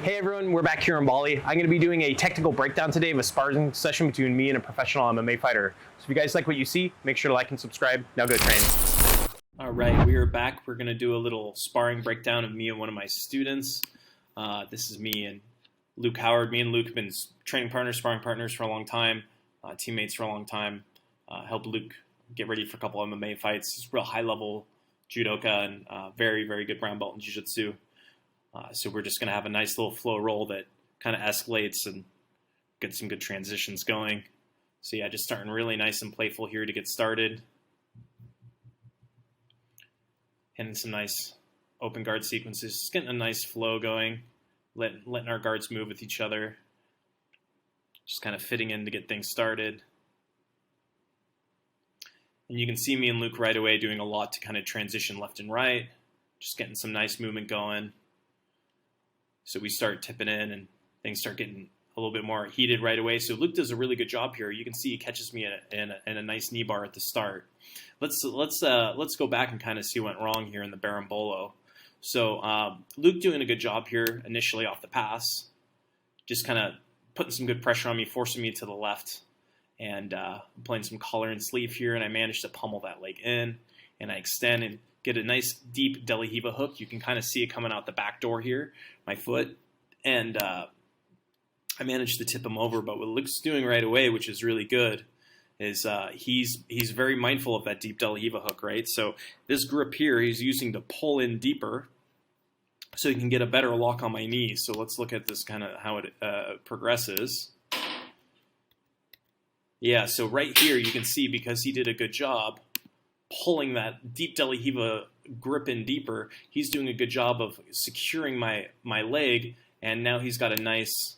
Hey everyone, we're back here in Bali. I'm going to be doing a technical breakdown today of a sparring session between me and a professional MMA fighter. So if you guys like what you see, make sure to like and subscribe. Now go train. All right, we are back. We're going to do a little sparring breakdown of me and one of my students. This is me and Luke Howard. Me and Luke have been training partners, sparring partners for a long time, teammates for a long time. Helped Luke get ready for a couple of MMA fights. He's a real high-level judoka and very, very good brown belt in jiu-jitsu. So we're just going to have a nice little flow roll that kind of escalates and get some good transitions going. So yeah, just starting really nice and playful here to get started. Hitting some nice open guard sequences, just getting a nice flow going, letting our guards move with each other, just kind of fitting in to get things started. And you can see me and Luke right away doing a lot to kind of transition left and right, just getting some nice movement going. So we start tipping in and things start getting a little bit more heated right away. So Luke does a really good job here. You can see he catches me in a nice knee bar at the start. Let's go back and kind of see what went wrong here in the berimbolo. So Luke doing a good job here initially off the pass, just kind of putting some good pressure on me, forcing me to the left, and playing some collar and sleeve here, and I managed to pummel that leg in, and I extend and get a nice deep De La Riva hook. You can kind of see it coming out the back door here, my foot, and I managed to tip him over. But what Luke's doing right away, which is really good, is he's very mindful of that deep De La Riva hook, right? So this grip here he's using to pull in deeper so he can get a better lock on my knees. So let's look at this kind of how it progresses. Yeah, so right here you can see because he did a good job pulling that deep De La Riva grip in deeper, he's doing a good job of securing my leg, and now he's got a nice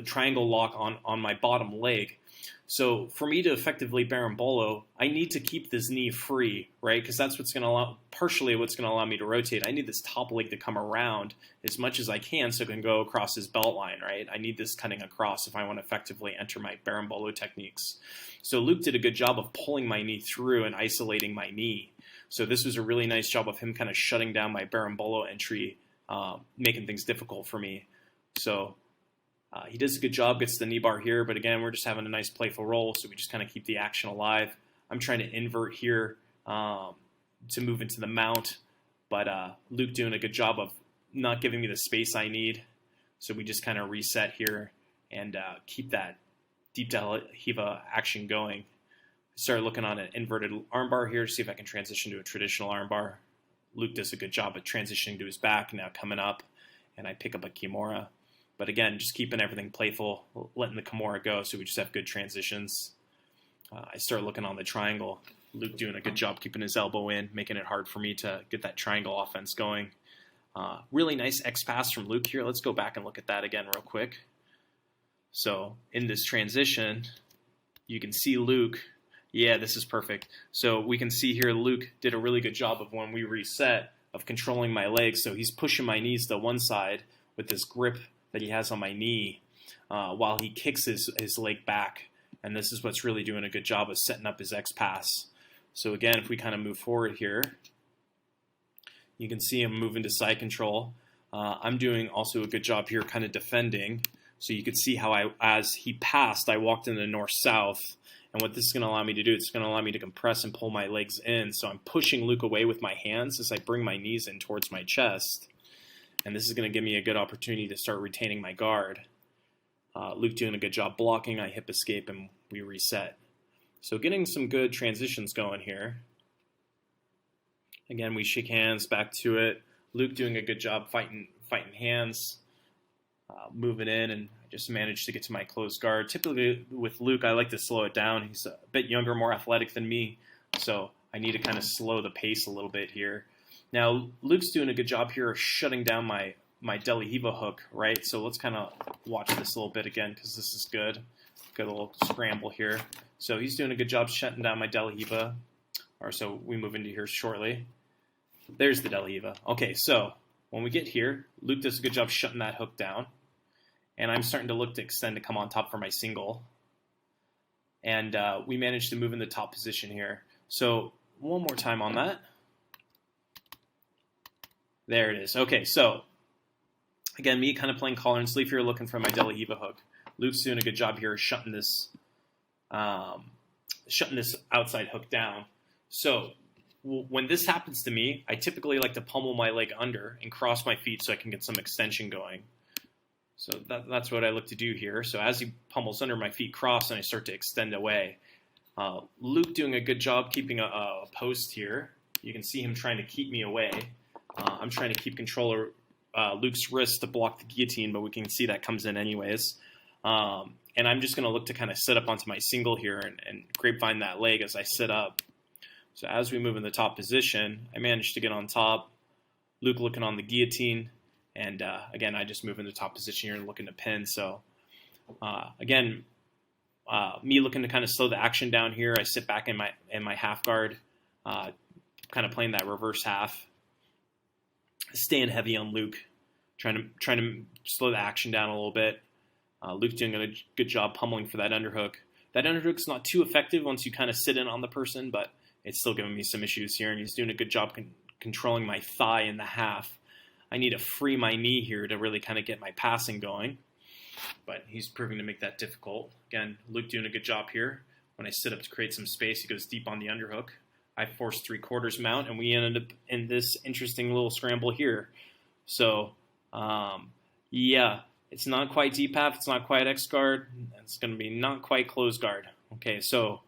triangle lock on my bottom leg. So for me to effectively berimbolo, I need to keep this knee free, right? Because that's what's going to allow, partially what's going to allow me to rotate. I need this top leg to come around as much as I can so it can go across his belt line, right? I need this cutting across if I want to effectively enter my berimbolo techniques. So Luke did a good job of pulling my knee through and isolating my knee. So this was a really nice job of him kind of shutting down my berimbolo entry, making things difficult for me. So he does a good job, gets the knee bar here, but again, we're just having a nice playful roll, so we just kind of keep the action alive. I'm trying to invert here to move into the mount, but Luke doing a good job of not giving me the space I need, so we just kind of reset here and keep that deep De La Riva action going. Start looking on an inverted armbar here to see if I can transition to a traditional armbar. Luke does a good job of transitioning to his back, now coming up, and I pick up a Kimura. But again, just keeping everything playful, letting the Kimura go so we just have good transitions. I start looking on the triangle. Luke doing a good job keeping his elbow in, making it hard for me to get that triangle offense going. Really nice X-pass from Luke here. Let's go back and look at that again real quick. So in this transition, you can see Luke. Yeah, this is perfect. So we can see here Luke did a really good job of when we reset of controlling my legs. So he's pushing my knees to one side with this grip that he has on my knee while he kicks his leg back. And this is what's really doing a good job of setting up his X-pass. So again, if we kind of move forward here, you can see him moving to side control. I'm doing also a good job here kind of defending. So you could see how as he passed, I walked in the north-south. And what this is going to allow me to do, it's going to allow me to compress and pull my legs in. So I'm pushing Luke away with my hands as I bring my knees in towards my chest. And this is going to give me a good opportunity to start retaining my guard. Luke doing a good job blocking. I hip escape and we reset. So getting some good transitions going here. Again, we shake hands, back to it. Luke doing a good job fighting hands, moving in, and I just managed to get to my closed guard. Typically with Luke, I like to slow it down. He's a bit younger, more athletic than me, so I need to kind of slow the pace a little bit here. Now, Luke's doing a good job here of shutting down my De La Riva hook, right? So let's kind of watch this a little bit again because this is good. Got a little scramble here. So he's doing a good job shutting down my De La Riva. Or so we move into here shortly. There's the De La Riva. Okay, so when we get here, Luke does a good job shutting that hook down. And I'm starting to look to extend to come on top for my single. And we managed to move in the top position here. So one more time on that. There it is. Okay, so Again, me kind of playing collar and sleeve here, looking for my De La Riva hook. Luke's doing a good job here shutting this outside hook down. So when this happens to me, I typically like to pummel my leg under and cross my feet so I can get some extension going. So that's what I look to do here. So as he pummels under, my feet cross and I start to extend away. Luke doing a good job keeping a post here. You can see him trying to keep me away. I'm trying to keep control of Luke's wrist to block the guillotine, but we can see that comes in anyways. And I'm just going to look to kind of sit up onto my single here and grapevine that leg as I sit up. So as we move in the top position, I managed to get on top. Luke looking on the guillotine. And again, I just move in the top position here and looking to pin. So again, me looking to kind of slow the action down here. I sit back in my half guard, kind of playing that reverse half. Staying heavy on Luke, trying to slow the action down a little bit. Luke doing a good job pummeling for that underhook. That underhook's not too effective once you kind of sit in on the person, but it's still giving me some issues here, and he's doing a good job controlling my thigh in the half. I need to free my knee here to really kind of get my passing going, but he's proving to make that difficult. Again, Luke doing a good job here. When I sit up to create some space, he goes deep on the underhook. I force 3/4 mount, and we ended up in this interesting little scramble here. So, yeah, it's not quite deep half. It's not quite X guard. It's going to be not quite close guard. Okay, so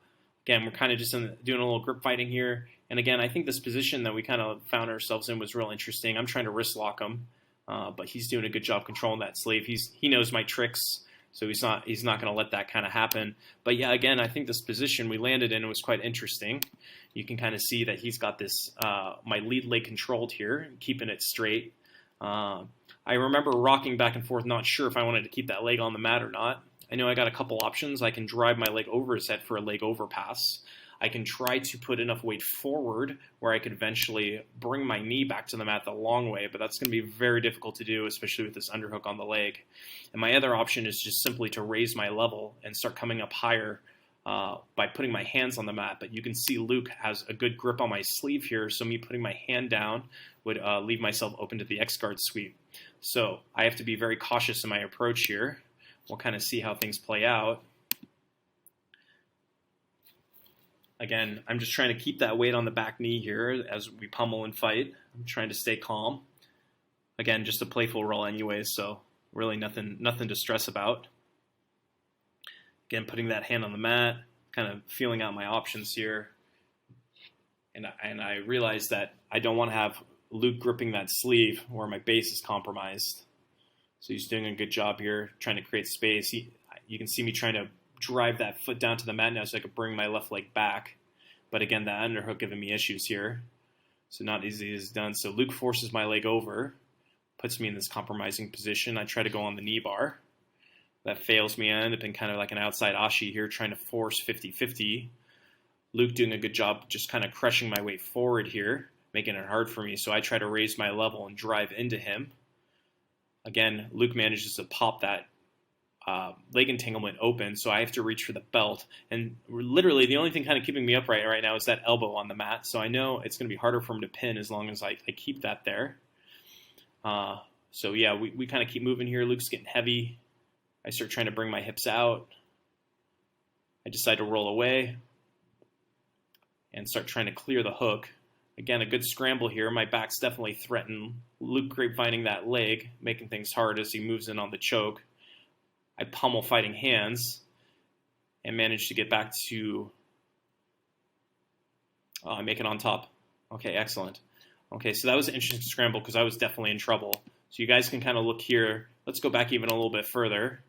again, we're kind of just doing a little grip fighting here. And again, I think this position that we kind of found ourselves in was real interesting. I'm trying to wrist lock him, but he's doing a good job controlling that sleeve. He knows my tricks, so he's not going to let that kind of happen. But yeah, again, I think this position we landed in was quite interesting. You can kind of see that he's got this my lead leg controlled here, keeping it straight. I remember rocking back and forth, not sure if I wanted to keep that leg on the mat or not. I know I got a couple options. I can drive my leg over his head for a leg over pass. I can try to put enough weight forward where I could eventually bring my knee back to the mat the long way, but that's going to be very difficult to do, especially with this underhook on the leg. And my other option is just simply to raise my level and start coming up higher by putting my hands on the mat. But you can see Luke has a good grip on my sleeve here, so me putting my hand down would leave myself open to the X-guard sweep. So I have to be very cautious in my approach here. We'll kind of see how things play out. Again, I'm just trying to keep that weight on the back knee here as we pummel and fight. I'm trying to stay calm. Again, just a playful roll anyways, so really nothing to stress about. Again, putting that hand on the mat, kind of feeling out my options here. And I realize that I don't want to have Luke gripping that sleeve where my base is compromised. So he's doing a good job here, trying to create space. You can see me trying to drive that foot down to the mat now so I could bring my left leg back. But again, that underhook giving me issues here. So not easy as done. So Luke forces my leg over, puts me in this compromising position. I try to go on the knee bar. That fails me. I end up in kind of like an outside ashi here, trying to force 50-50. Luke doing a good job just kind of crushing my weight forward here, making it hard for me. So I try to raise my level and drive into him. Again, Luke manages to pop that leg entanglement open, so I have to reach for the belt. And literally the only thing kind of keeping me upright right now is that elbow on the mat. So I know it's going to be harder for him to pin as long as I keep that there. So yeah, we kind of keep moving here. Luke's getting heavy. I start trying to bring my hips out. I decide to roll away and start trying to clear the hook. Again, a good scramble here. My back's definitely threatened. Luke grapevining that leg, making things hard as he moves in on the choke. I pummel fighting hands and manage to get back to make it on top. Okay, excellent. Okay, so that was an interesting scramble because I was definitely in trouble. So you guys can kind of look here. Let's go back even a little bit further.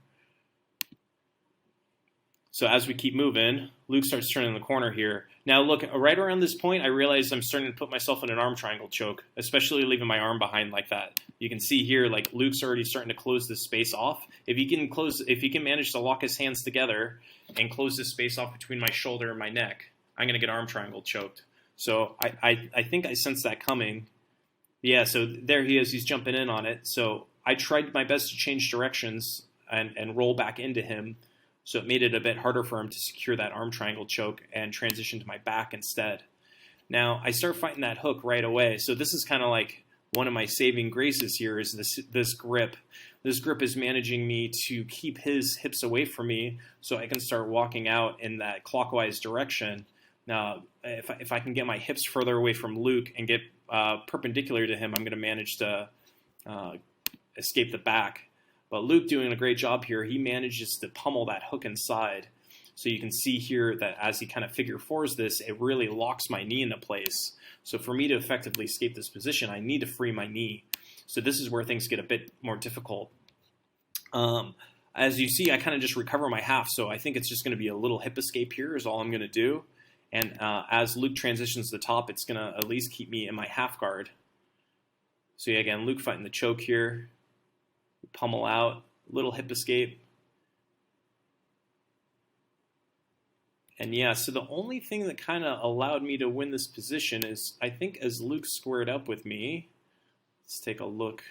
So as we keep moving, Luke starts turning the corner here. Now look, right around this point, I realize I'm starting to put myself in an arm triangle choke, especially leaving my arm behind like that. You can see here, like Luke's already starting to close this space off. If he can manage to lock his hands together and close this space off between my shoulder and my neck, I'm going to get arm triangle choked. So I think I sense that coming. Yeah, so there he is. He's jumping in on it. So I tried my best to change directions and roll back into him. So it made it a bit harder for him to secure that arm triangle choke and transition to my back instead. Now, I start fighting that hook right away. So this is kind of like one of my saving graces here is this grip. This grip is managing me to keep his hips away from me so I can start walking out in that clockwise direction. Now, if I can get my hips further away from Luke and get perpendicular to him, I'm going to manage to escape the back. But Luke doing a great job here. He manages to pummel that hook inside. So you can see here that as he kind of figure fours this, it really locks my knee into place. So for me to effectively escape this position, I need to free my knee. So this is where things get a bit more difficult. As you see, I kind of just recover my half. So I think it's just going to be a little hip escape here is all I'm going to do. And as Luke transitions to the top, it's going to at least keep me in my half guard. So yeah, again, Luke fighting the choke here. Pummel out, little hip escape. And yeah, so the only thing that kind of allowed me to win this position is, I think, as Luke squared up with me. Let's take a look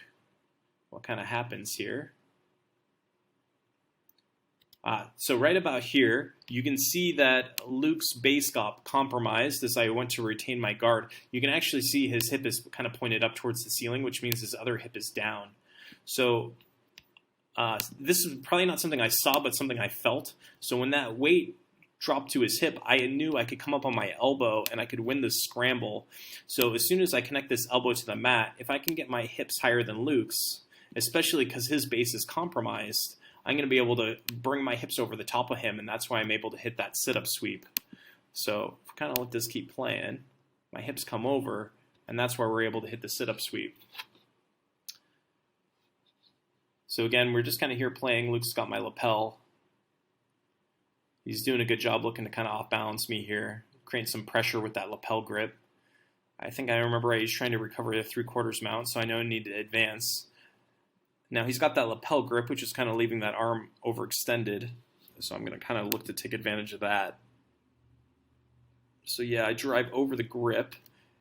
what kind of happens here. So right about here, you can see that Luke's base got compromised as I went to retain my guard. You can actually see his hip is kind of pointed up towards the ceiling, which means his other hip is down. So this is probably not something I saw, but something I felt. So when that weight dropped to his hip, I knew I could come up on my elbow and I could win this scramble. So as soon as I connect this elbow to the mat, if I can get my hips higher than Luke's, especially because his base is compromised, I'm going to be able to bring my hips over the top of him, and that's why I'm able to hit that sit-up sweep. So kind of let this keep playing. My hips come over, and that's why we're able to hit the sit-up sweep. So again, we're just kind of here playing. Luke's got my lapel. He's doing a good job looking to kind of off-balance me here, creating some pressure with that lapel grip. I think I remember he's trying to recover a 3/4 mount, so I know I need to advance. Now he's got that lapel grip, which is kind of leaving that arm overextended. So I'm going to kind of look to take advantage of that. So yeah, I drive over the grip,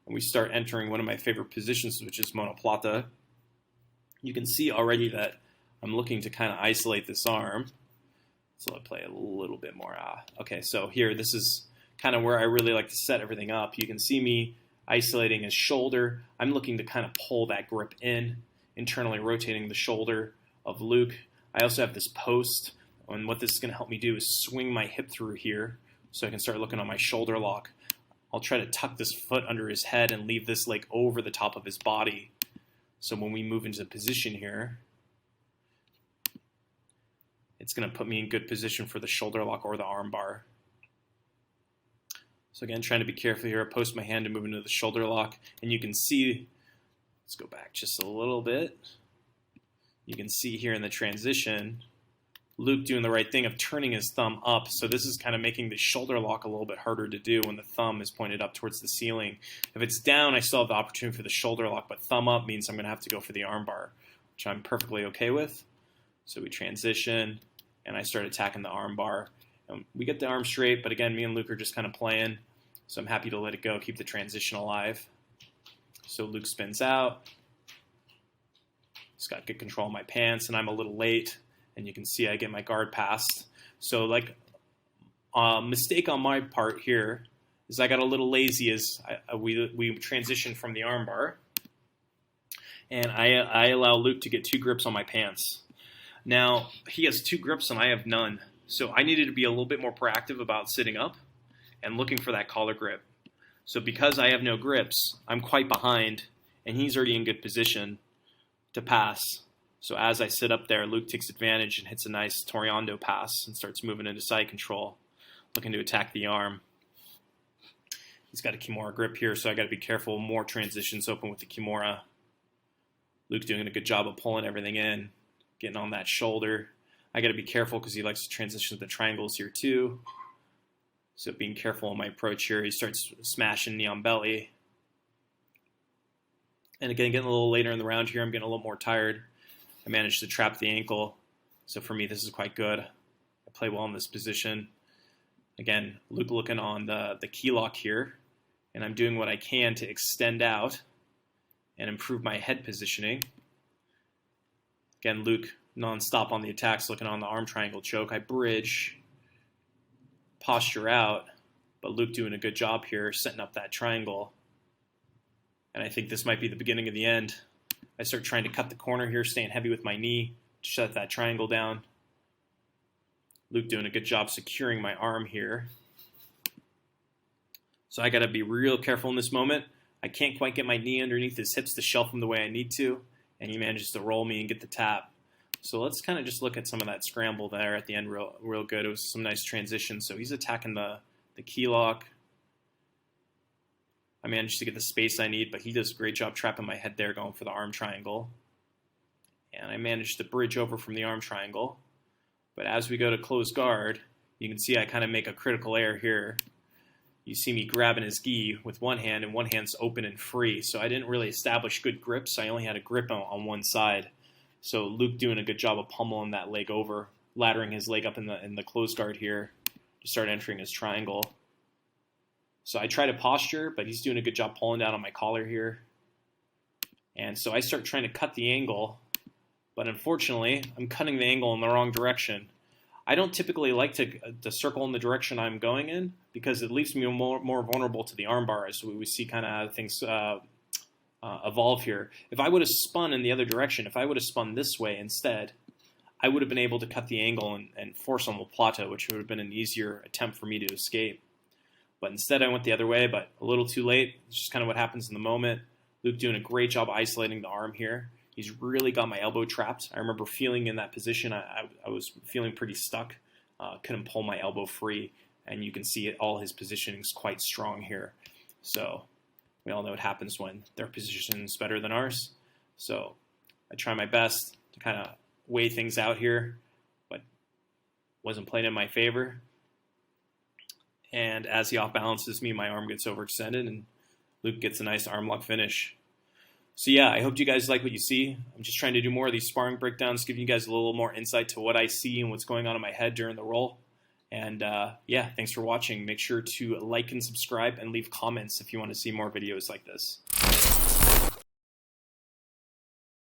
and we start entering one of my favorite positions, which is Monoplata. You can see already that I'm looking to kind of isolate this arm. So I'll play a little bit more. Okay, so here, this is kind of where I really like to set everything up. You can see me isolating his shoulder. I'm looking to kind of pull that grip in, internally rotating the shoulder of Luke. I also have this post, and what this is going to help me do is swing my hip through here so I can start looking on my shoulder lock. I'll try to tuck this foot under his head and leave this leg over the top of his body. So when we move into position here, it's going to put me in good position for the shoulder lock or the arm bar. So again, trying to be careful here. I post my hand to move into the shoulder lock, and you can see, let's go back just a little bit. You can see here in the transition, Luke doing the right thing of turning his thumb up. So this is kind of making the shoulder lock a little bit harder to do when the thumb is pointed up towards the ceiling. If it's down, I still have the opportunity for the shoulder lock, but thumb up means I'm going to have to go for the arm bar, which I'm perfectly okay with. So we transition, and I start attacking the arm bar. We get the arm straight, but again, me and Luke are just kind of playing. So I'm happy to let it go, keep the transition alive. So Luke spins out. He's got good control of my pants, and I'm a little late. And you can see I get my guard passed. So like mistake on my part here is I got a little lazy as we transition from the arm bar. And I allow Luke to get 2 grips on my pants. Now, he has 2 grips and I have none. So I needed to be a little bit more proactive about sitting up and looking for that collar grip. So because I have no grips, I'm quite behind, and he's already in good position to pass. So as I sit up there, Luke takes advantage and hits a nice Toriando pass and starts moving into side control, looking to attack the arm. He's got a Kimura grip here, so I got to be careful. More transitions open with the Kimura. Luke's doing a good job of pulling everything in, getting on that shoulder. I got to be careful because he likes to transition to the triangles here too. So being careful in my approach here. He starts smashing knee on belly. And again, getting a little later in the round here, I'm getting a little more tired. I managed to trap the ankle. So for me, this is quite good. I play well in this position. Again, Luke looking on the key lock here. And I'm doing what I can to extend out and improve my head positioning. Again, Luke non-stop on the attacks, looking on the arm triangle choke. I bridge, posture out, but Luke doing a good job here, setting up that triangle. And I think this might be the beginning of the end. I start trying to cut the corner here, staying heavy with my knee to shut that triangle down. Luke doing a good job securing my arm here. So I got to be real careful in this moment. I can't quite get my knee underneath his hips to shelf him the way I need to, and he manages to roll me and get the tap. So let's kind of just look at some of that scramble there at the end real good. It was some nice transition. So he's attacking the key lock. I managed to get the space I need, but he does a great job trapping my head there, going for the arm triangle. And I managed to bridge over from the arm triangle. But as we go to close guard, you can see I kind of make a critical error here. You see me grabbing his gi with one hand, and one hand's open and free. So I didn't really establish good grips. I only had a grip on one side. So Luke doing a good job of pummeling that leg over, laddering his leg up in the close guard here to start entering his triangle. So I try to posture, but he's doing a good job pulling down on my collar here. And so I start trying to cut the angle, but unfortunately, I'm cutting the angle in the wrong direction. I don't typically like to circle in the direction I'm going in because it leaves me more vulnerable to the armbar as we see kind of how things evolve here. If I would have spun in the other direction, if I would have spun this way instead, I would have been able to cut the angle and force on Monoplata, which would have been an easier attempt for me to escape. But instead I went the other way, but a little too late. It's just kind of what happens in the moment. Luke doing a great job isolating the arm here. He's really got my elbow trapped. I remember feeling in that position, I was feeling pretty stuck. Couldn't pull my elbow free, and you can see all his positioning is quite strong here. So we all know what happens when their position is better than ours. So I try my best to kind of weigh things out here, but wasn't playing in my favor. And as he off-balances me, my arm gets overextended, and Luke gets a nice arm lock finish. So yeah, I hope you guys like what you see. I'm just trying to do more of these sparring breakdowns, giving you guys a little more insight to what I see and what's going on in my head during the roll. And yeah, thanks for watching. Make sure to like and subscribe and leave comments if you want to see more videos like this.